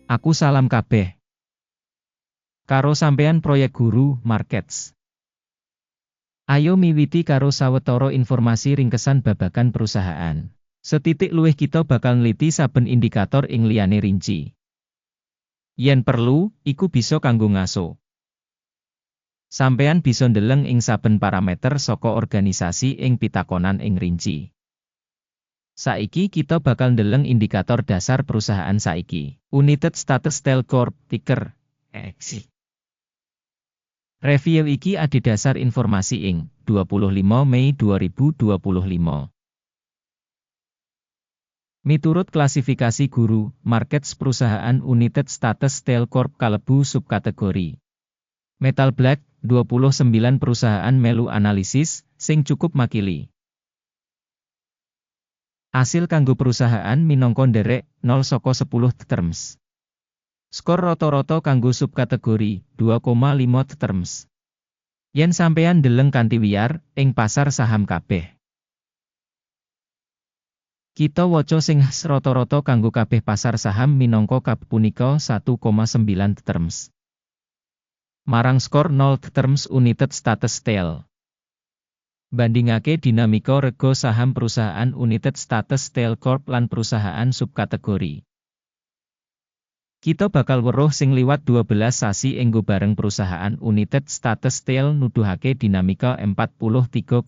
Aku salam kabeh. Karo sampean proyek guru markets. Ayo miwiti karo sawetara informasi ringkesan babagan perusahaan. Setitik luwih kita bakal nliti saben indikator ing liyane rinci. Yen perlu, iku bisa kanggo ngaso. Sampean bisa ndeleng ing saben parameter saka organisasi ing pitakonan ing rinci. Saiki kita bakal ndeleng indikator dasar perusahaan saiki. United Status Steel Corp, ticker EXI. Review iki adhedhasar informasi ing 25 Mei 2025. Miturut klasifikasi guru, markets perusahaan United Status Steel Corp kalebu subkategori Metal Black, 29 perusahaan melu analisis, sing cukup makili. Asil kanggo perusahaan minangka nderek 0 saka 10 terms. Skor rata-rata kanggo subkategori 2,5 terms. Yen sampeyan ndeleng kanthi wiyar ing pasar saham kabeh. Kita waca sing rata-rata kanggo kabeh pasar saham minangka kabeh punika 1,9 terms. Marang skor 0 terms United Status Steel. Bandingake dinamika rega saham perusahaan United Status Steel Corp lan perusahaan subkategori. Kita bakal weruh sing liwat 12 sasi enggo bareng perusahaan United Status Steel nuduhake dinamika 43,9%.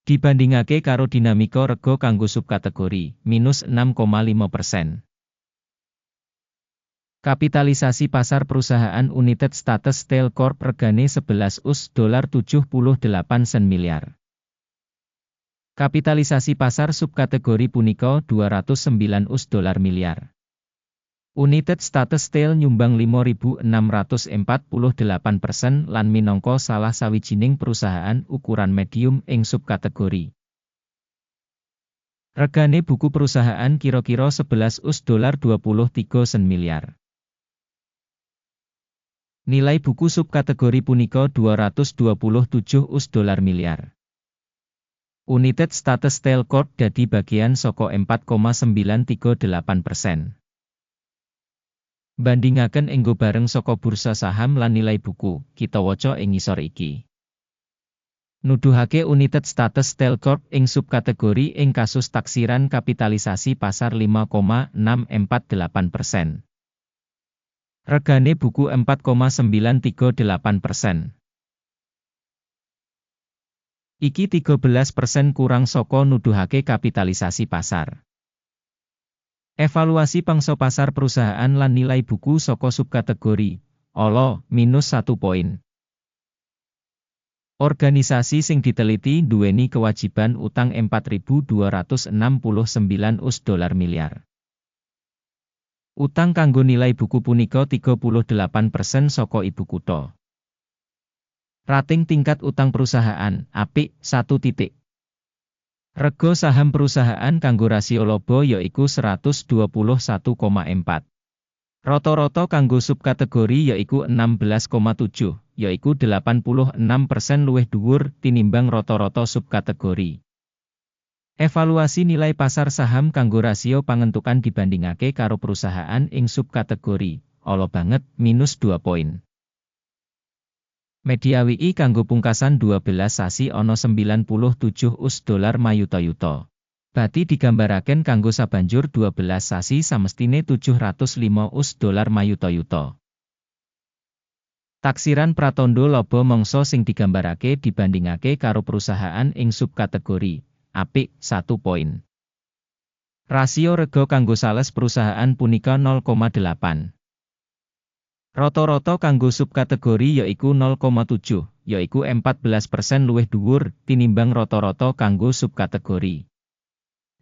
Dibandingake karo dinamika rega kanggo subkategori, minus 6,5%. Kapitalisasi pasar perusahaan United Status Steel Corp regane $11,78 sen miliar. Kapitalisasi pasar subkategori punika $209 miliar. United Status Steel nyumbang 5.648% lan minangka salah sawijining perusahaan ukuran medium ing subkategori. Regane buku perusahaan kira-kira $11,23 sen miliar. Nilai buku subkategori punika $227 miliar. United Status Steel Corp dadi bagian saka 4,938%. Bandingaken enggo bareng saka bursa saham lan nilai buku, kita waca ing ngisor iki. Nuduhake United Status Steel Corp ing subkategori ing kasus taksiran kapitalisasi pasar 5,648%. Regane buku 4,938%. Iki 13% kurang saka nuduhake kapitalisasi pasar. Evaluasi pangsa pasar perusahaan lan nilai buku saka subkategori, minus 1 poin. Organisasi sing diteliti duweni kewajiban utang $4.269 miliar. Utang kanggo nilai buku punika 38% saka ibu kutha. Rating tingkat utang perusahaan, apik, 1 titik. Rega saham perusahaan kanggo rasio laba yaiku 121,4. Rata-rata kanggo subkategori yaiku 16,7, yaiku 86% luwih dhuwur tinimbang rata-rata subkategori. Evaluasi nilai pasar saham kanggo rasio pangentukan dibandingake karo perusahaan ing subkategori, banget, minus 2 poin. Media WI kanggo pungkasan 12 sasi ana $97 mayuta-yuta. Bati digambaraken kanggo sabanjur 12 sasi samestine $705 mayuta-yuta. Taksiran pratandha laba mangsa sing digambarake dibandingake karo perusahaan ing subkategori, apik, 1 poin. Rasio rega kanggo sales perusahaan punika 0,8. Rata-rata kanggo subkategori yaiku 0,7, yaiku 14% luwih dhuwur tinimbang rata-rata kanggo subkategori.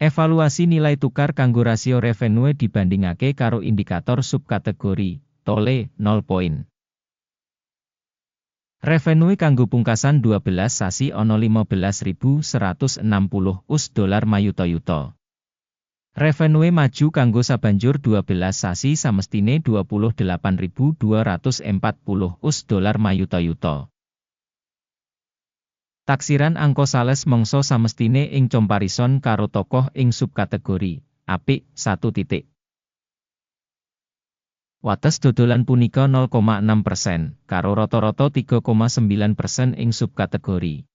Evaluasi nilai tukar kanggo rasio revenue dibandingake karo indikator subkategori, tole, 0 poin. Revenue kanggo pungkasan 12 sasi ana $15.160 mayuta-yuta. Revenue maju kanggo sabanjur 12 sasi samestine $28.240 mayuta-yuta. Taksiran angka sales mangsa samestine ing comparison karo tokoh ing subkategori, apik, 1 titik. Wates dodolan punika 0,6%, karo rata-rata 3,9% ing subkategori.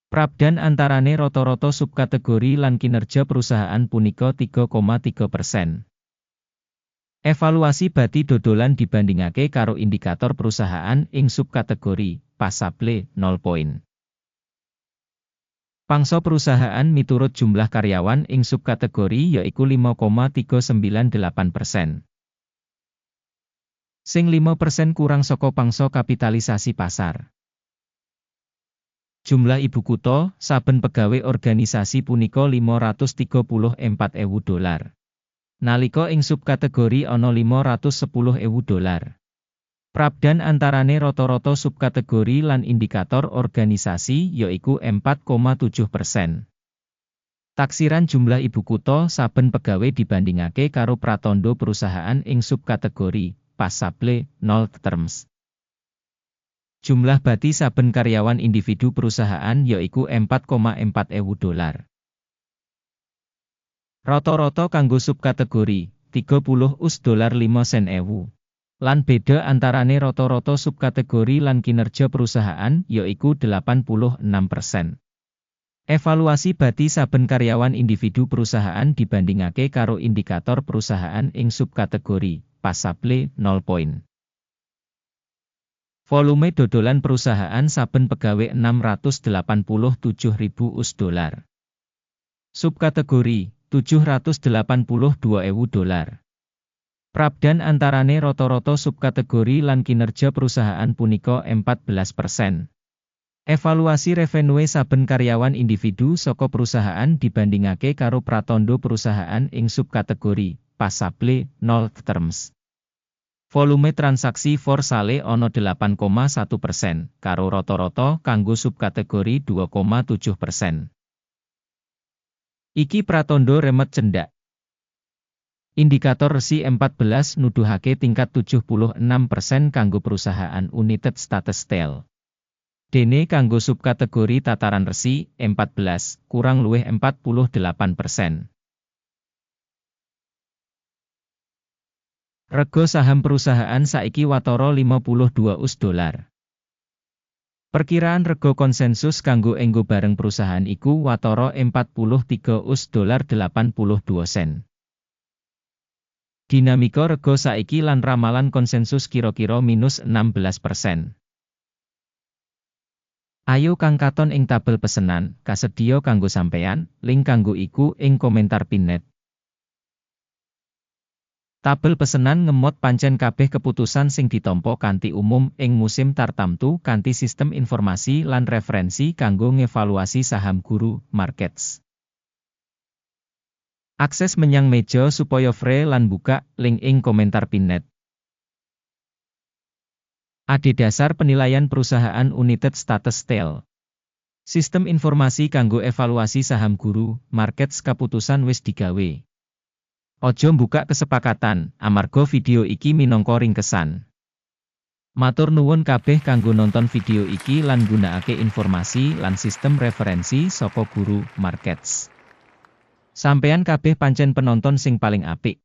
Prabdan antarane rata-rata subkategori lan kinerja perusahaan punika 3,3%. Evaluasi bati dodolan dibandingake karo indikator perusahaan ing subkategori, pasable, 0 poin. Pangsa perusahaan miturut jumlah karyawan ing subkategori yaiku 5,398%. Sing 5% kurang saka pangsa kapitalisasi pasar. Jumlah ibu kutha, saben pegawai organisasi punika $534.000. Nalika ing subkategori ana $510.000. Prabdan antarane rata-rata subkategori lan indikator organisasi yaiku 4,7%. Taksiran jumlah ibu kutha saben pegawai dibandingake karo pratandha perusahaan ing subkategori, pasable, 0 terms. Jumlah bati saben karyawan individu perusahaan yaiku $4,400. Rata-rata kanggo subkategori, $30.05. Lan beda antarane rata-rata subkategori lan kinerja perusahaan yaiku 86%. Evaluasi bati saben karyawan individu perusahaan dibandingake karo indikator perusahaan ing subkategori, pasable, 0 poin. Volume dodolan perusahaan saben pegawai $687.000. Subkategori, $782.000. Prabdan antarane rata-rata subkategori lan kinerja perusahaan punika 14%. Evaluasi revenue saben karyawan individu saka perusahaan dibandingake karo pratandha perusahaan ing subkategori, pasable, 0 terms. Volume transaksi for sale ana 8,1%, karo rata-rata kanggo subkategori 2,7%. Iki pratandha remet cendak. Indikator resi 14 nuduhake tingkat 76% kanggo perusahaan United States Steel. Dene kanggo subkategori tataran resi 14 kurang luwih 48%. Rega saham perusahaan saiki watara $52. Perkiraan rega konsensus kanggo enggo bareng perusahaan iku watara $43.82. Dinamika rega saiki lan ramalan konsensus kira-kira minus 16%. Ayo kang katon ing tabel pesenan, kasedhiya kanggo sampeyan, link kanggo iku ing komentar pinned. Tabel pesenan ngemot pancen kabeh keputusan sing ditampa kanthi umum ing musim tartamtu kanthi sistem informasi lan referensi kanggo ngevaluasi saham guru, markets. Akses menyang meja supaya free lan buka, link ing komentar pinned. Adhedhasar penilaian perusahaan United States Steel. Sistem informasi kanggo evaluasi saham guru, markets kaputusan wis digawe. Ojo mbukak kesepakatan, amarga video iki minangka ringkesan. Matur nuwun kabeh kanggo nonton video iki lan gunakake informasi lan sistem referensi saka guru, markets. Sampeyan kabeh pancen penonton sing paling apik.